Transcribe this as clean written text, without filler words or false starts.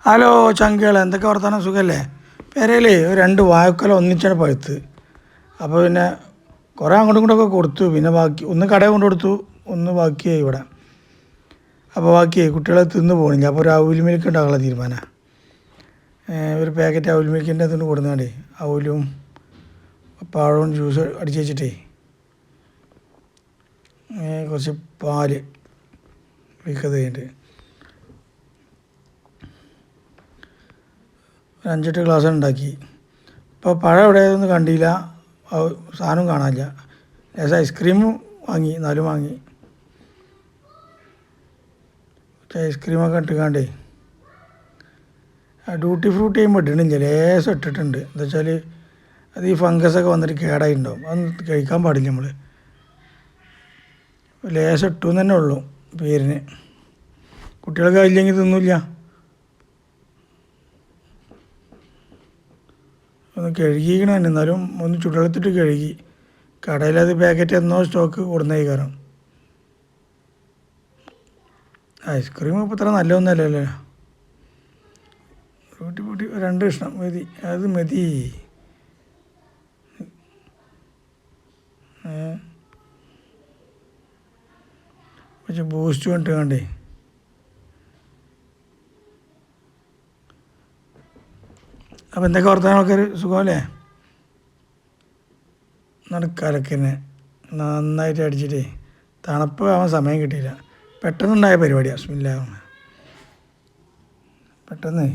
Hello ചങ്കുകൾ, എന്തൊക്കെ വർത്താനം? സുഖമല്ലേ? പെരയിലേ ഒരു 2 വാഴക്കൊല ഒന്നിച്ചാണ് പഴുത്ത്. അപ്പോൾ പിന്നെ കുറേ അങ്ങോട്ടും ഇങ്ങോട്ടൊക്കെ കൊടുത്തു. പിന്നെ ബാക്കി ഒന്ന് കടയിൽ കൊണ്ട് കൊടുത്തു, ഒന്ന് ബാക്കിയായി ഇവിടെ. അപ്പോൾ ബാക്കിയായി കുട്ടികളെ തിന്ന് പോകണില്ല. അപ്പോൾ ഒരു അവിൽ മിൽക്ക് ഉണ്ടാക്കാനുള്ള തീരുമാനം. ഒരു പാക്കറ്റ് അവിൽ മിൽക്കിൻ്റെ അതിന് കൊടുന്നാണ്ടേ അവലും പഴവും ജ്യൂസ് അടിച്ച് വെച്ചിട്ടേ കുറച്ച് പാല് മിൽക്കത് കഴിഞ്ഞിട്ട് 5-8 ഗ്ലാസ് ഉണ്ടാക്കി. ഇപ്പോൾ പഴം എവിടെയൊന്നും കണ്ടില്ല, സാധനം കാണാനില്ല. ലേശം ഐസ്ക്രീമും വാങ്ങി, 4 വാങ്ങി. ഐസ്ക്രീമൊക്കെ ഇട്ടുകാണ്ടേ ഡ്യൂട്ടി ഫ്രൂട്ടി ചെയ്യുമ്പോൾ ഇടണില്ല, ലേശം ഇട്ടിട്ടുണ്ട്. എന്താ വെച്ചാൽ അത് ഈ ഫംഗസൊക്കെ വന്നിട്ട് കേടായിട്ടുണ്ടാവും, അതൊന്നും കഴിക്കാൻ പാടില്ല. നമ്മൾ ലേശം ഇട്ടു എന്ന് തന്നെ ഉള്ളൂ പേരിന്. കുട്ടികൾക്ക് ഇല്ലെങ്കിൽ തിന്നില്ല. ഒന്ന് കഴുകിക്കണ തന്നെ, എന്നാലും ഒന്ന് ചുടുവെള്ളത്തിട്ട് കഴുകി. കടയിലത് പാക്കറ്റ് എന്നോ സ്റ്റോക്ക് കൊടുന്നേ കാരണം. ഐസ്ക്രീം ഇപ്പോൾ ഇത്ര നല്ലതൊന്നുമല്ലല്ലോ. റൂട്ടി പൂട്ടി 2 കഷ്ണം മതി, അത് മതി. പക്ഷെ ബൂസ്റ്റ് കൊണ്ട് കണ്ടേ അപ്പോൾ എന്തൊക്കെ വർത്തമാനമൊക്കെ സുഖമല്ലേ? നടക്കാലൊക്കെ നന്നായിട്ട് അടിച്ചിട്ടേ തണുപ്പ് ആവാൻ സമയം കിട്ടിയില്ല. പെട്ടെന്നുണ്ടായ പരിപാടിയാണ്. ബിസ്മില്ലാ, പെട്ടെന്ന്